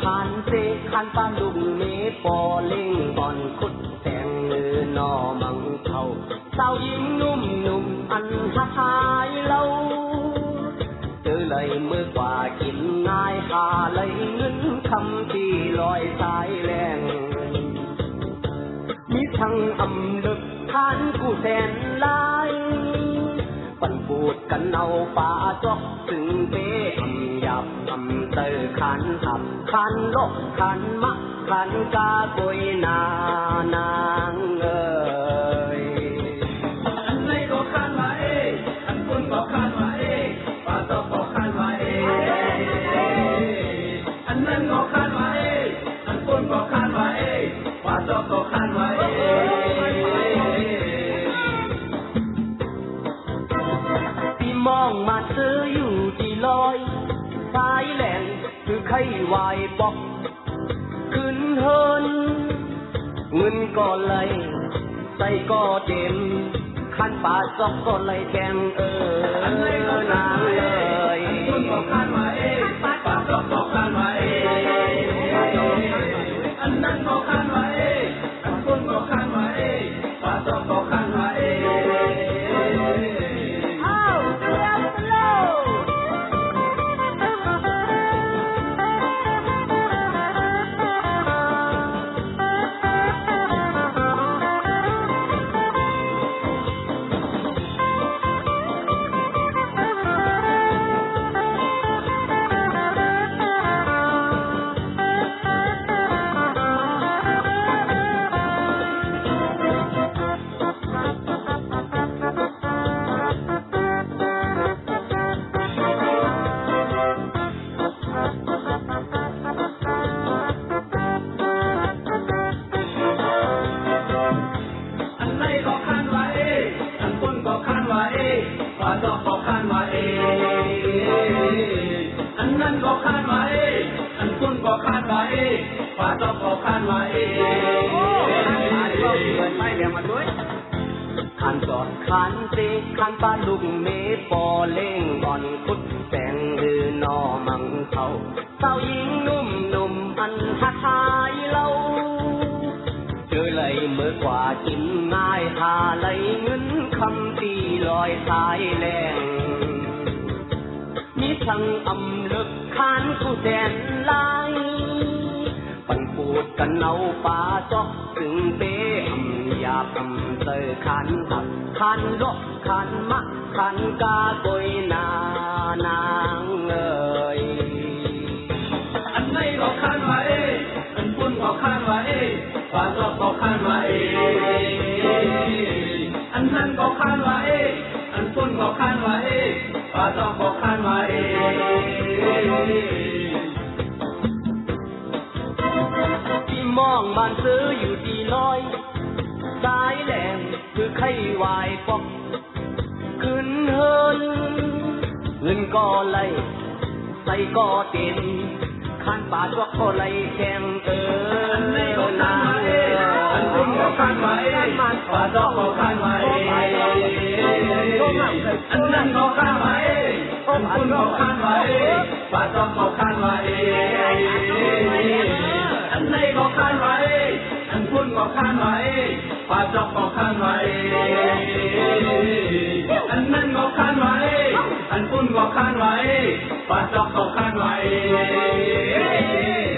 ขานเซขานปานลุงเมปอเล่งบอนคุดแสงนอมังเผาสาวหญิงนุ่มนุ่มอันหักหายเล่าเจอเลยเมื่อกว่ากินง่ายหาเลยเงินคำที่ลอยสายแรงมีทั้งอำลึกขานกูแสนลายปั่นปูดกันเอาป่าจอกถึงเป้อำหยับอำเตอขันหับขันลกขันมะขันกาโกยนางเอ๋ยอันไหนก็ขันมาอันคนก็ขันมาป่าจอกก็ขันมาอันนั้นก็ขันมาอันคนก็ขันมาป่าจอกก็ขันมามองมาซื้ออยู่ที่ลอยสายแหลงคือไข้วายบอกขึ้นเฮินเงินก็ไหลใส่ก็เต็มขันป่าจอกก็ไหลแกงนางเลยคนก็ขันมาป่าจอกก็ขันมาอันนั้นก็ขันมาอันคนก็ขันมาป่าจอกก็ขันมาป่าจอกก็ขันมาอันนั้นก็ขันมาอันคุณก็ขันมาป่าจอกก็ขันมาไม่เดี๋ยวมาด้วยขันจอดขันเซขันปานลุงเมปอเล่งบอนคุดแสงนอมังเผาสาวหญิงนุ่มนุ่มอันหักหายเล่าเจอเลยเมื่อกว่ากินง่ายหาเลยเงินคำตีลอยสายแรงมีทั้งอำลึกขานกูแสนลายปั่นปูดกันเอาป่าจอกถึงเป้อำหยาบอำเตอขันหักขันลกขันมะขันกาโกยนางเอ๋ยอันไหนก็ขันมาอันคุณก็ขันมาป่าจอกก็ขันมาอันนั้นก็ขันมาอันคุณก็ขันมาป่าจอกก็ขันมาที่มองบ้านซื้ออยู่ที่ลอยสายแหลมคือไข้วายปอกขึ้นเฮินเงินก็ไหลใส่ก็เต็มขันป่าจอกก็ไหลแข็งอันไหนก็ขันมาอันคุณก็ขันมาป่าจอกก็ขันมาอันนั้นก็ขันมาอันคุณก็ขันมาป่าจอกก็ขันมาอันไหนก็ขันมาอันคุณก็ขันมาป่าจอกก็ขันมาอันนั้นก็ขันมาอันคุณก็ขันมาป่าจอกก็ขันมา